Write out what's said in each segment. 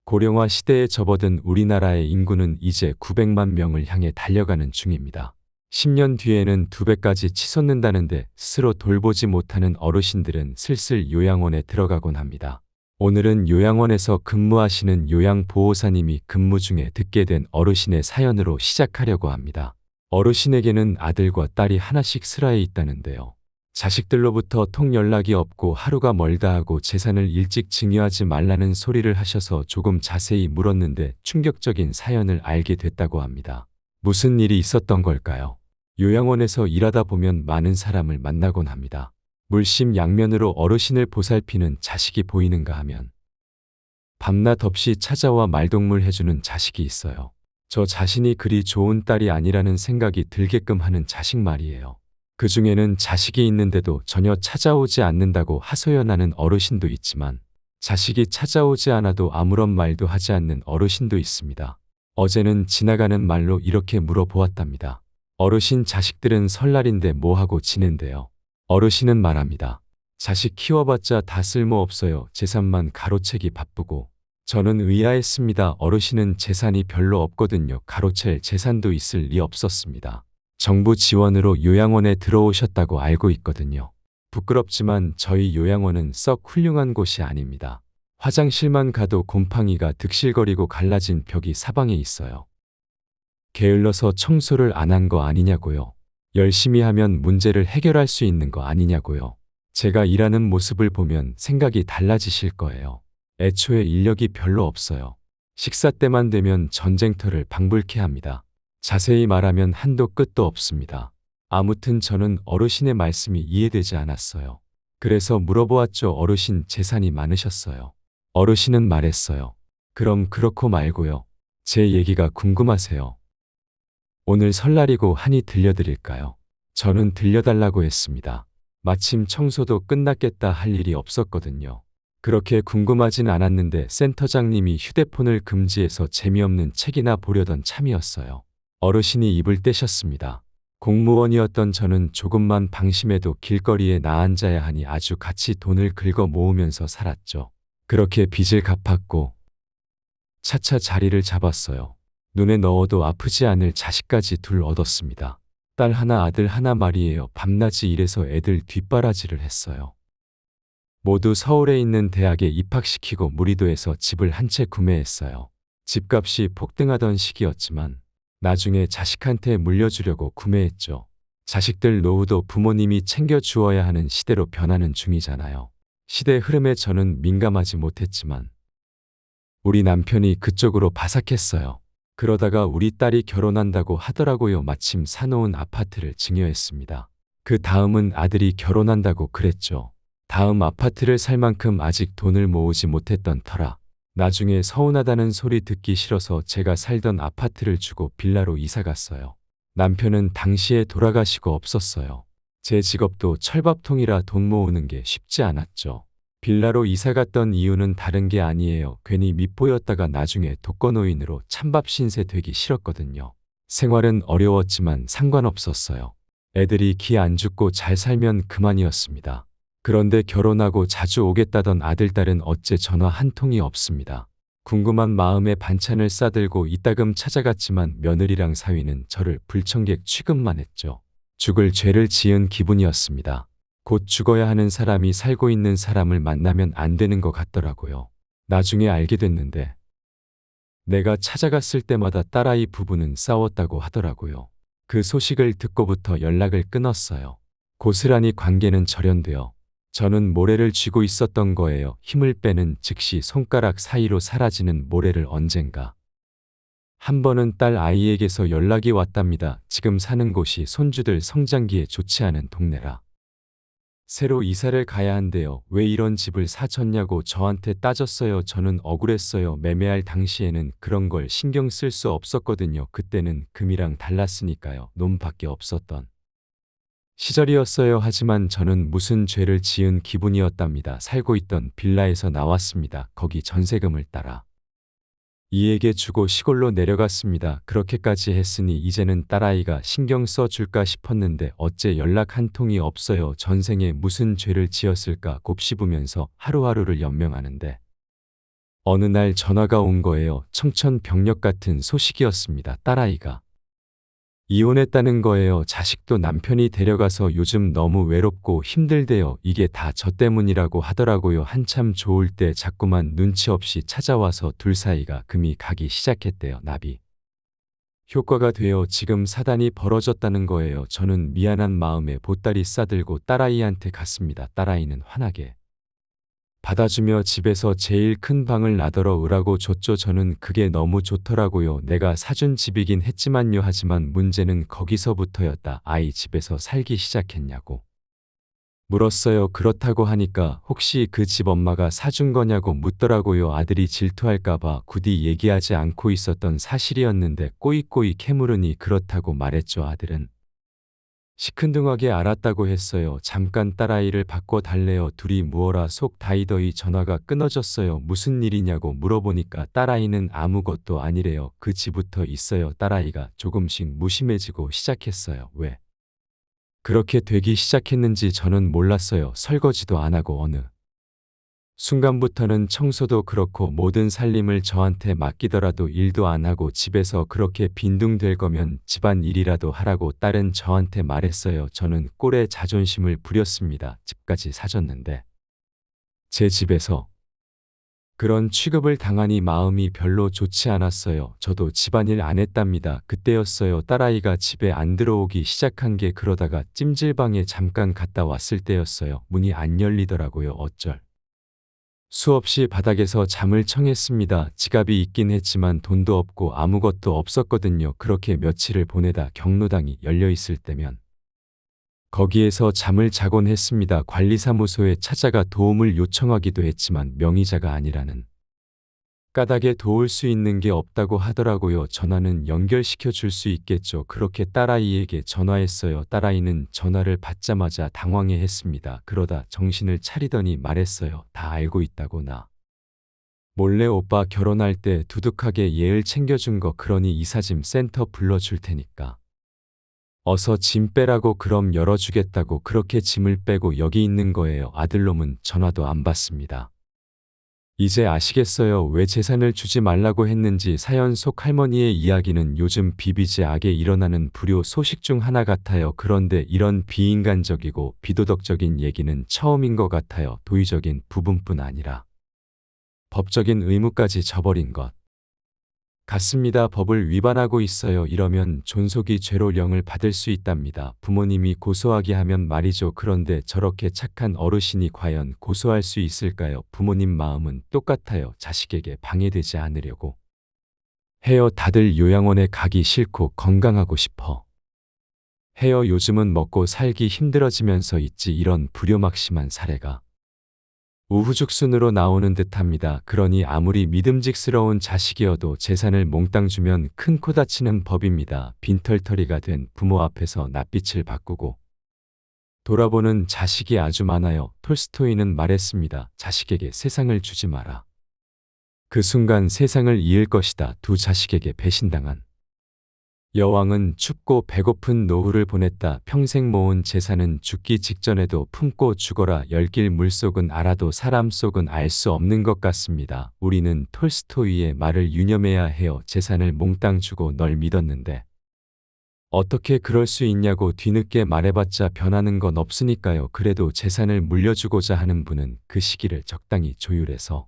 고령화 시대에 접어든 우리나라의 인구는 이제 900만 명을 향해 달려가는 중입니다. 10년 뒤에는 2배까지 치솟는다는데 스스로 돌보지 못하는 어르신들은 슬슬 요양원에 들어가곤 합니다. 오늘은 요양원에서 근무하시는 요양보호사님이 근무 중에 듣게 된 어르신의 사연으로 시작하려고 합니다. 어르신에게는 아들과 딸이 하나씩 슬하에 있다는데요. 자식들로부터 통 연락이 없고 하루가 멀다 하고 재산을 일찍 증여하지 말라는 소리를 하셔서 조금 자세히 물었는데 충격적인 사연을 알게 됐다고 합니다. 무슨 일이 있었던 걸까요? 요양원에서 일하다 보면 많은 사람을 만나곤 합니다. 물심양면으로 어르신을 보살피는 자식이 보이는가 하면 밤낮 없이 찾아와 말동물 해주는 자식이 있어요. 저 자신이 그리 좋은 딸이 아니라는 생각이 들게끔 하는 자식 말이에요. 그 중에는 자식이 있는데도 전혀 찾아오지 않는다고 하소연하는 어르신도 있지만 자식이 찾아오지 않아도 아무런 말도 하지 않는 어르신도 있습니다. 어제는 지나가는 말로 이렇게 물어보았답니다. 어르신 자식들은 설날인데 뭐하고 지낸대요? 어르신은 말합니다. 자식 키워봤자 다 쓸모없어요. 재산만 가로채기 바쁘고. 저는 의아했습니다. 어르신은 재산이 별로 없거든요. 가로챌 재산도 있을 리 없었습니다. 정부 지원으로 요양원에 들어오셨다고 알고 있거든요. 부끄럽지만 저희 요양원은 썩 훌륭한 곳이 아닙니다. 화장실만 가도 곰팡이가 득실거리고 갈라진 벽이 사방에 있어요. 게을러서 청소를 안 한 거 아니냐고요. 열심히 하면 문제를 해결할 수 있는 거 아니냐고요. 제가 일하는 모습을 보면 생각이 달라지실 거예요. 애초에 인력이 별로 없어요. 식사 때만 되면 전쟁터를 방불케 합니다. 자세히 말하면 한도 끝도 없습니다. 아무튼 저는 어르신의 말씀이 이해되지 않았어요. 그래서 물어보았죠. 어르신 재산이 많으셨어요. 어르신은 말했어요. 그럼 그렇고 말고요. 제 얘기가 궁금하세요. 오늘 설날이고 하니 들려드릴까요? 저는 들려달라고 했습니다. 마침 청소도 끝났겠다 할 일이 없었거든요. 그렇게 궁금하진 않았는데 센터장님이 휴대폰을 금지해서 재미없는 책이나 보려던 참이었어요. 어르신이 입을 떼셨습니다. 공무원이었던 저는 조금만 방심해도 길거리에 나앉아야 하니 아주 같이 돈을 긁어 모으면서 살았죠. 그렇게 빚을 갚았고 차차 자리를 잡았어요. 눈에 넣어도 아프지 않을 자식까지 둘 얻었습니다. 딸 하나 아들 하나 말이에요. 밤낮이 일해서 애들 뒷바라지를 했어요. 모두 서울에 있는 대학에 입학시키고 무리도에서 집을 한 채 구매했어요. 집값이 폭등하던 시기였지만 나중에 자식한테 물려주려고 구매했죠. 자식들 노후도 부모님이 챙겨주어야 하는 시대로 변하는 중이잖아요. 시대 흐름에 저는 민감하지 못했지만 우리 남편이 그쪽으로 바삭했어요. 그러다가 우리 딸이 결혼한다고 하더라고요. 마침 사놓은 아파트를 증여했습니다. 그 다음은 아들이 결혼한다고 그랬죠. 다음 아파트를 살 만큼 아직 돈을 모으지 못했던 터라 나중에 서운하다는 소리 듣기 싫어서 제가 살던 아파트를 주고 빌라로 이사 갔어요. 남편은 당시에 돌아가시고 없었어요. 제 직업도 철밥통이라 돈 모으는 게 쉽지 않았죠. 빌라로 이사 갔던 이유는 다른 게 아니에요. 괜히 밉보였다가 나중에 독거노인으로 찬밥 신세 되기 싫었거든요. 생활은 어려웠지만 상관없었어요. 애들이 기 안 죽고 잘 살면 그만이었습니다. 그런데 결혼하고 자주 오겠다던 아들딸은 어째 전화 한 통이 없습니다. 궁금한 마음에 반찬을 싸들고 이따금 찾아갔지만 며느리랑 사위는 저를 불청객 취급만 했죠. 죽을 죄를 지은 기분이었습니다. 곧 죽어야 하는 사람이 살고 있는 사람을 만나면 안 되는 것 같더라고요. 나중에 알게 됐는데 내가 찾아갔을 때마다 딸아이 부부는 싸웠다고 하더라고요. 그 소식을 듣고부터 연락을 끊었어요. 고스란히 관계는 절연되어 저는 모래를 쥐고 있었던 거예요. 힘을 빼는 즉시 손가락 사이로 사라지는 모래를 언젠가. 한 번은 딸 아이에게서 연락이 왔답니다. 지금 사는 곳이 손주들 성장기에 좋지 않은 동네라. 새로 이사를 가야 한대요. 왜 이런 집을 사줬냐고 저한테 따졌어요. 저는 억울했어요. 매매할 당시에는 그런 걸 신경 쓸 수 없었거든요. 그때는 금이랑 달랐으니까요. 놈밖에 없었던 시절이었어요. 하지만 저는 무슨 죄를 지은 기분이었답니다. 살고 있던 빌라에서 나왔습니다. 거기 전세금을 따라 이에게 주고 시골로 내려갔습니다. 그렇게까지 했으니 이제는 딸아이가 신경 써줄까 싶었는데 어째 연락 한 통이 없어요. 전생에 무슨 죄를 지었을까 곱씹으면서 하루하루를 연명하는데 어느 날 전화가 온 거예요. 청천벽력 같은 소식이었습니다. 딸아이가 이혼했다는 거예요. 자식도 남편이 데려가서 요즘 너무 외롭고 힘들대요. 이게 다 저 때문이라고 하더라고요. 한참 좋을 때 자꾸만 눈치 없이 찾아와서 둘 사이가 금이 가기 시작했대요. 나비 효과가 되어 지금 사단이 벌어졌다는 거예요. 저는 미안한 마음에 보따리 싸들고 딸아이한테 갔습니다. 딸아이는 환하게 받아주며 집에서 제일 큰 방을 나더러 으라고 줬죠. 저는 그게 너무 좋더라고요. 내가 사준 집이긴 했지만요. 하지만 문제는 거기서부터였다. 아이 집에서 살기 시작했냐고 물었어요. 그렇다고 하니까 혹시 그 집 엄마가 사준 거냐고 묻더라고요. 아들이 질투할까봐 굳이 얘기하지 않고 있었던 사실이었는데 꼬이꼬이 캐물으니 그렇다고 말했죠. 아들은 시큰둥하게 알았다고 했어요. 잠깐 딸아이를 바꿔 달래요. 둘이 무어라 속 다이더이 전화가 끊어졌어요. 무슨 일이냐고 물어보니까 딸아이는 아무것도 아니래요. 그 집부터 있어요. 딸아이가 조금씩 무심해지고 시작했어요. 왜 그렇게 되기 시작했는지 저는 몰랐어요. 설거지도 안 하고 어느 순간부터는 청소도 그렇고 모든 살림을 저한테 맡기더라도 일도 안 하고 집에서 그렇게 빈둥댈 거면 집안 일이라도 하라고 딸은 저한테 말했어요. 저는 꼴에 자존심을 부렸습니다. 집까지 사줬는데 제 집에서 그런 취급을 당하니 마음이 별로 좋지 않았어요. 저도 집안일 안 했답니다. 그때였어요. 딸아이가 집에 안 들어오기 시작한 게 그러다가 찜질방에 잠깐 갔다 왔을 때였어요. 문이 안 열리더라고요. 어쩔 수없이 바닥에서 잠을 청했습니다. 지갑이 있긴 했지만 돈도 없고 아무것도 없었거든요. 그렇게 며칠을 보내다 경로당이 열려 있을 때면 거기에서 잠을 자곤 했습니다. 관리사무소에 찾아가 도움을 요청하기도 했지만 명의자가 아니라는 까닭에 도울 수 있는 게 없다고 하더라고요. 전화는 연결시켜 줄 수 있겠죠. 그렇게 딸아이에게 전화했어요. 딸아이는 전화를 받자마자 당황해 했습니다. 그러다 정신을 차리더니 말했어요. 다 알고 있다고 나 몰래 오빠 결혼할 때 두둑하게 예을 챙겨준 거 그러니 이사짐 센터 불러줄 테니까 어서 짐 빼라고 그럼 열어주겠다고 그렇게 짐을 빼고 여기 있는 거예요. 아들놈은 전화도 안 받습니다. 이제 아시겠어요. 왜 재산을 주지 말라고 했는지. 사연 속 할머니의 이야기는 요즘 비비지하게 일어나는 불효 소식 중 하나 같아요. 그런데 이런 비인간적이고 비도덕적인 얘기는 처음인 것 같아요. 도의적인 부분뿐 아니라 법적인 의무까지 저버린 것 같습니다. 법을 위반하고 있어요. 이러면 존속이 죄로 령을 받을 수 있답니다. 부모님이 고소하게 하면 말이죠. 그런데 저렇게 착한 어르신이 과연 고소할 수 있을까요? 부모님 마음은 똑같아요. 자식에게 방해되지 않으려고 해요. 다들 요양원에 가기 싫고 건강하고 싶어 해요. 요즘은 먹고 살기 힘들어지면서 있지. 이런 불효막심한 사례가 우후죽순으로 나오는 듯합니다. 그러니 아무리 믿음직스러운 자식이어도 재산을 몽땅 주면 큰 코 다치는 법입니다. 빈털터리가 된 부모 앞에서 낯빛을 바꾸고 돌아보는 자식이 아주 많아요. 톨스토이는 말했습니다. 자식에게 세상을 주지 마라. 그 순간 세상을 잃을 것이다. 두 자식에게 배신당한 여왕은 춥고 배고픈 노후를 보냈다. 평생 모은 재산은 죽기 직전에도 품고 죽어라. 열길 물속은 알아도 사람 속은 알 수 없는 것 같습니다. 우리는 톨스토이의 말을 유념해야 해요. 재산을 몽땅 주고 널 믿었는데 어떻게 그럴 수 있냐고 뒤늦게 말해봤자 변하는 건 없으니까요. 그래도 재산을 물려주고자 하는 분은 그 시기를 적당히 조율해서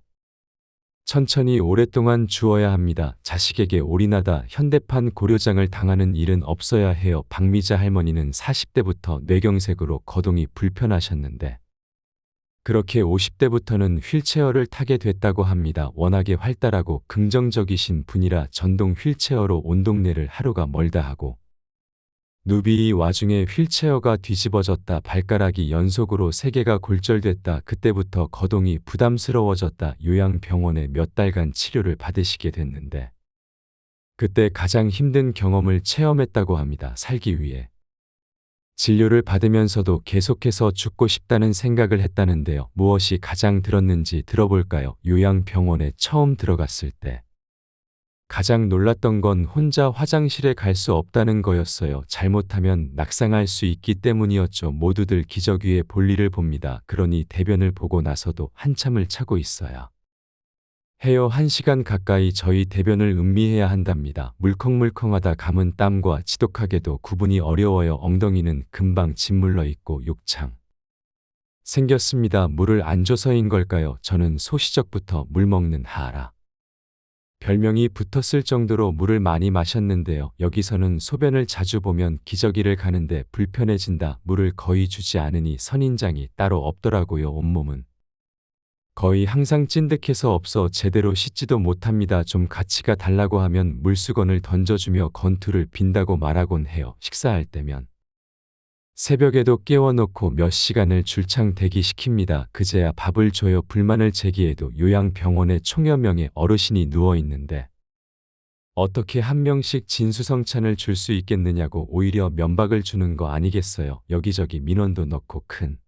천천히 오랫동안 주어야 합니다. 자식에게 올인하다 현대판 고려장을 당하는 일은 없어야 해요. 박미자 할머니는 40대부터 뇌경색으로 거동이 불편하셨는데 그렇게 50대부터는 휠체어를 타게 됐다고 합니다. 워낙에 활달하고 긍정적이신 분이라 전동 휠체어로 온 동네를 하루가 멀다 하고 누비 와중에 휠체어가 뒤집어졌다. 발가락이 연속으로 3개가 골절됐다. 그때부터 거동이 부담스러워졌다. 요양병원에 몇 달간 치료를 받으시게 됐는데 그때 가장 힘든 경험을 체험했다고 합니다. 살기 위해 진료를 받으면서도 계속해서 죽고 싶다는 생각을 했다는데요. 무엇이 가장 들었는지 들어볼까요? 요양병원에 처음 들어갔을 때 가장 놀랐던 건 혼자 화장실에 갈 수 없다는 거였어요. 잘못하면 낙상할 수 있기 때문이었죠. 모두들 기적 위에 볼일을 봅니다. 그러니 대변을 보고 나서도 한참을 차고 있어야 해요. 1시간 가까이 저희 대변을 음미해야 한답니다. 물컹물컹하다 감은 땀과 지독하게도 구분이 어려워요. 엉덩이는 금방 짓물러 있고 욕창 생겼습니다. 물을 안 줘서인 걸까요? 저는 소시적부터 물 먹는 하하라 별명이 붙었을 정도로 물을 많이 마셨는데요. 여기서는 소변을 자주 보면 기저귀를 가는데 불편해진다. 물을 거의 주지 않으니 선인장이 따로 없더라고요. 온몸은 거의 항상 찐득해서 없어 제대로 씻지도 못합니다. 좀 가치가 달라고 하면 물수건을 던져주며 건투를 빈다고 말하곤 해요. 식사할 때면 새벽에도 깨워놓고 몇 시간을 줄창 대기시킵니다. 그제야 밥을 줘요. 불만을 제기해도 요양병원에 총여 명의 어르신이 누워있는데 어떻게 한 명씩 진수성찬을 줄 수 있겠느냐고 오히려 면박을 주는 거 아니겠어요. 여기저기 민원도 넣고 큰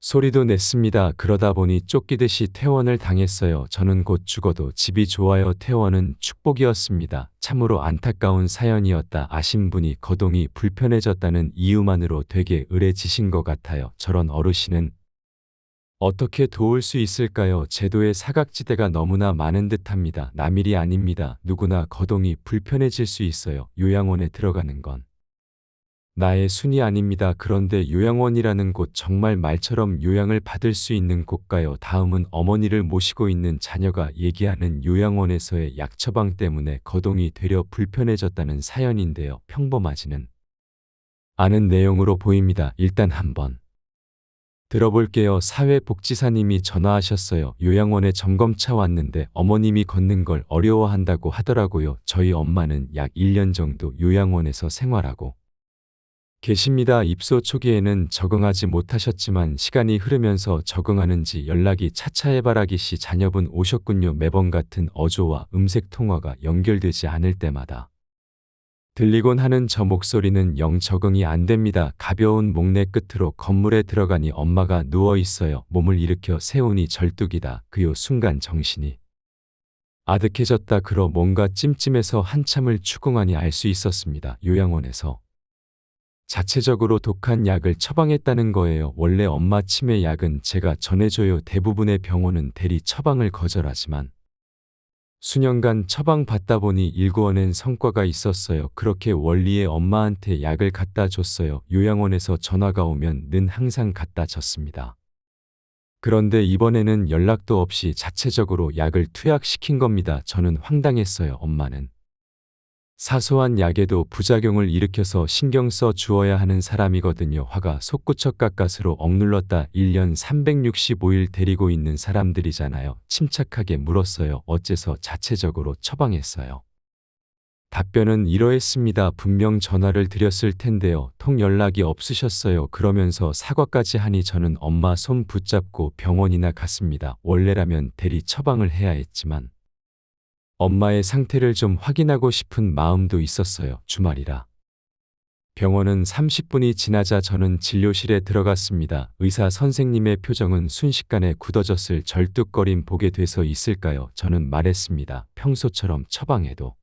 소리도 냈습니다. 그러다 보니 쫓기듯이 퇴원을 당했어요. 저는 곧 죽어도 집이 좋아요. 퇴원은 축복이었습니다. 참으로 안타까운 사연이었다. 아신 분이 거동이 불편해졌다는 이유만으로 되게 의뢰지신 것 같아요. 저런 어르신은 어떻게 도울 수 있을까요? 제도의 사각지대가 너무나 많은 듯합니다. 남일이 아닙니다. 누구나 거동이 불편해질 수 있어요. 요양원에 들어가는 건 나의 순위 아닙니다. 그런데 요양원이라는 곳 정말 말처럼 요양을 받을 수 있는 곳가요? 다음은 어머니를 모시고 있는 자녀가 얘기하는 요양원에서의 약 처방 때문에 거동이 되려 불편해졌다는 사연인데요. 평범하지는 않은 내용으로 보입니다. 일단 한번 들어볼게요. 사회복지사님이 전화하셨어요. 요양원에 점검차 왔는데 어머님이 걷는 걸 어려워한다고 하더라고요. 저희 엄마는 약 1년 정도 요양원에서 생활하고 계십니다. 입소 초기에는 적응하지 못하셨지만 시간이 흐르면서 적응하는지 연락이 차차해바라기 씨 자녀분 오셨군요. 매번 같은 어조와 음색 통화가 연결되지 않을 때마다 들리곤 하는 저 목소리는 영 적응이 안 됩니다. 가벼운 목내 끝으로 건물에 들어가니 엄마가 누워 있어요. 몸을 일으켜 세우니 절뚝이다. 그요 순간 정신이 아득해졌다. 그러 뭔가 찜찜해서 한참을 추궁하니 알 수 있었습니다. 요양원에서 자체적으로 독한 약을 처방했다는 거예요. 원래 엄마 치매 약은 제가 전해줘요. 대부분의 병원은 대리 처방을 거절하지만 수년간 처방받다 보니 일구어낸 성과가 있었어요. 그렇게 원리의 엄마한테 약을 갖다 줬어요. 요양원에서 전화가 오면 는 항상 갖다 줬습니다. 그런데 이번에는 연락도 없이 자체적으로 약을 투약시킨 겁니다. 저는 황당했어요. 엄마는 사소한 약에도 부작용을 일으켜서 신경 써 주어야 하는 사람이거든요. 화가 솟구쳐 가까스로 억눌렀다. 1년 365일 데리고 있는 사람들이잖아요. 침착하게 물었어요. 어째서 자체적으로 처방했어요? 답변은 이러했습니다. 분명 전화를 드렸을 텐데요. 통 연락이 없으셨어요. 그러면서 사과까지 하니 저는 엄마 손 붙잡고 병원이나 갔습니다. 원래라면 대리 처방을 해야 했지만 엄마의 상태를 좀 확인하고 싶은 마음도 있었어요. 주말이라. 병원은 30분이 지나자 저는 진료실에 들어갔습니다. 의사 선생님의 표정은 순식간에 굳어졌을 절뚝거림 보게 돼서 있을까요? 저는 말했습니다. 평소처럼 처방해도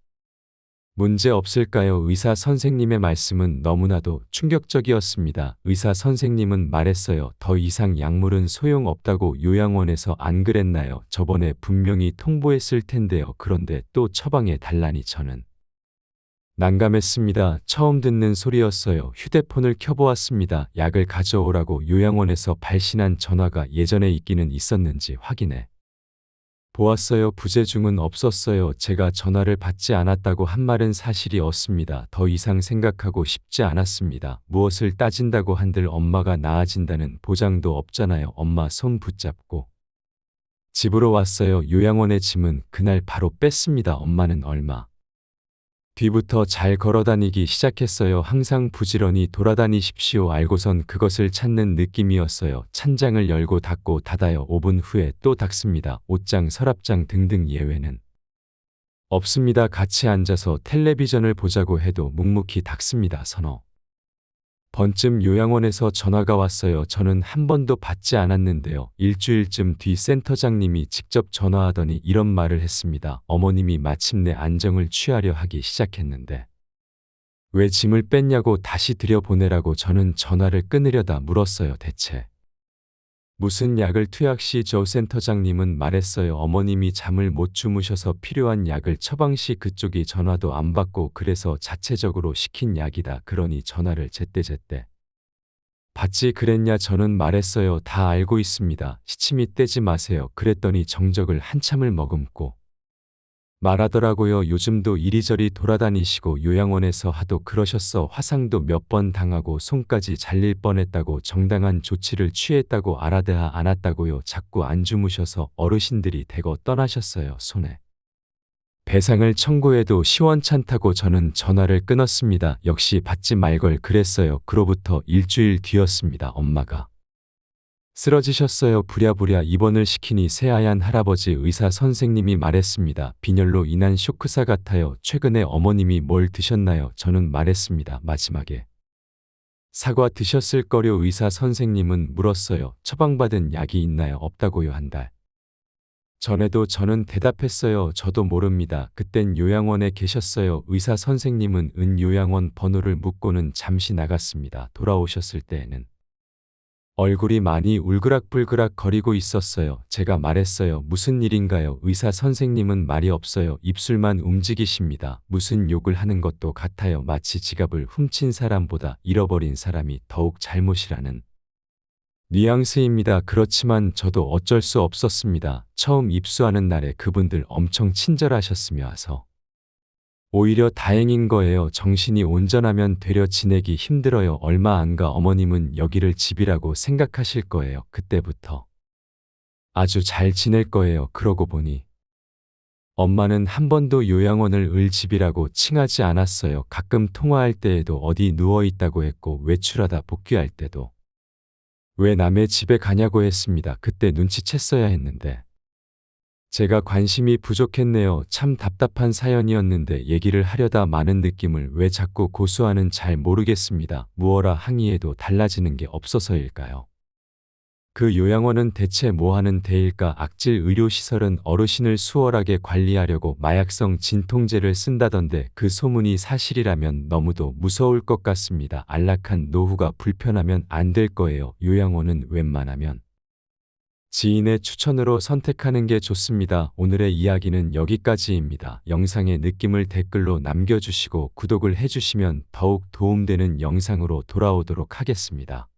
문제 없을까요? 의사 선생님의 말씀은 너무나도 충격적이었습니다. 의사 선생님은 말했어요. 더 이상 약물은 소용없다고. 요양원에서 안 그랬나요? 저번에 분명히 통보했을 텐데요. 그런데 또 처방해 달라니. 저는 난감했습니다. 처음 듣는 소리였어요. 휴대폰을 켜보았습니다. 약을 가져오라고 요양원에서 발신한 전화가 예전에 있기는 있었는지 확인해 보았어요. 부재중은 없었어요. 제가 전화를 받지 않았다고 한 말은 사실이었습니다. 더 이상 생각하고 싶지 않았습니다. 무엇을 따진다고 한들 엄마가 나아진다는 보장도 없잖아요. 엄마 손 붙잡고 집으로 왔어요. 요양원의 짐은 그날 바로 뺐습니다. 엄마는 얼마 뒤부터 잘 걸어다니기 시작했어요. 항상 부지런히 돌아다니십시오. 알고선 그것을 찾는 느낌이었어요. 찬장을 열고 닫고 닫아요. 5분 후에 또 닫습니다. 옷장, 서랍장 등등 예외는 없습니다. 같이 앉아서 텔레비전을 보자고 해도 묵묵히 닫습니다. 서너 번쯤 요양원에서 전화가 왔어요. 저는 한 번도 받지 않았는데요. 일주일쯤 뒤 센터장님이 직접 전화하더니 이런 말을 했습니다. 어머님이 마침내 안정을 취하려 하기 시작했는데 왜 짐을 뺐냐고 다시 들여보내라고. 저는 전화를 끊으려다 물었어요. 대체 무슨 약을 투약시 조 센터장님은 말했어요. 어머님이 잠을 못 주무셔서 필요한 약을 처방 시 그쪽이 전화도 안 받고 그래서 자체적으로 시킨 약이다. 그러니 전화를 제때제때 받지 그랬냐 저는 말했어요. 다 알고 있습니다. 시침이 떼지 마세요. 그랬더니 정적을 한참을 머금고 말하더라고요. 요즘도 이리저리 돌아다니시고 요양원에서 하도 그러셨어. 화상도 몇 번 당하고 손까지 잘릴 뻔했다고 정당한 조치를 취했다고 알아대하 않았다고요. 자꾸 안 주무셔서 어르신들이 대거 떠나셨어요. 손에 배상을 청구해도 시원찮다고 저는 전화를 끊었습니다. 역시 받지 말걸 그랬어요. 그로부터 일주일 뒤였습니다. 엄마가 쓰러지셨어요. 부랴부랴 입원을 시키니 새하얀 할아버지 의사 선생님이 말했습니다. 빈혈로 인한 쇼크사 같아요. 최근에 어머님이 뭘 드셨나요? 저는 말했습니다. 마지막에 사과 드셨을 거요. 의사 선생님은 물었어요. 처방받은 약이 있나요? 없다고요. 한 달 전에도 저는 대답했어요. 저도 모릅니다. 그땐 요양원에 계셨어요. 의사 선생님은 요양원 번호를 묻고는 잠시 나갔습니다. 돌아오셨을 때에는 얼굴이 많이 울그락불그락 거리고 있었어요. 제가 말했어요. 무슨 일인가요? 의사 선생님은 말이 없어요. 입술만 움직이십니다. 무슨 욕을 하는 것도 같아요. 마치 지갑을 훔친 사람보다 잃어버린 사람이 더욱 잘못이라는 뉘앙스입니다. 그렇지만 저도 어쩔 수 없었습니다. 처음 입수하는 날에 그분들 엄청 친절하셨으며 와서 오히려 다행인 거예요. 정신이 온전하면 되려 지내기 힘들어요. 얼마 안 가 어머님은 여기를 집이라고 생각하실 거예요. 그때부터 아주 잘 지낼 거예요. 그러고 보니 엄마는 한 번도 요양원을 을 집이라고 칭하지 않았어요. 가끔 통화할 때에도 어디 누워 있다고 했고 외출하다 복귀할 때도 왜 남의 집에 가냐고 했습니다. 그때 눈치챘어야 했는데 제가 관심이 부족했네요. 참 답답한 사연이었는데 얘기를 하려다 많은 느낌을 왜 자꾸 고수하는 잘 모르겠습니다. 무어라 항의해도 달라지는 게 없어서일까요? 그 요양원은 대체 뭐 하는 데일까? 악질 의료시설은 어르신을 수월하게 관리하려고 마약성 진통제를 쓴다던데 그 소문이 사실이라면 너무도 무서울 것 같습니다. 안락한 노후가 불편하면 안 될 거예요. 요양원은 웬만하면 지인의 추천으로 선택하는 게 좋습니다. 오늘의 이야기는 여기까지입니다. 영상의 느낌을 댓글로 남겨주시고 구독을 해주시면 더욱 도움되는 영상으로 돌아오도록 하겠습니다.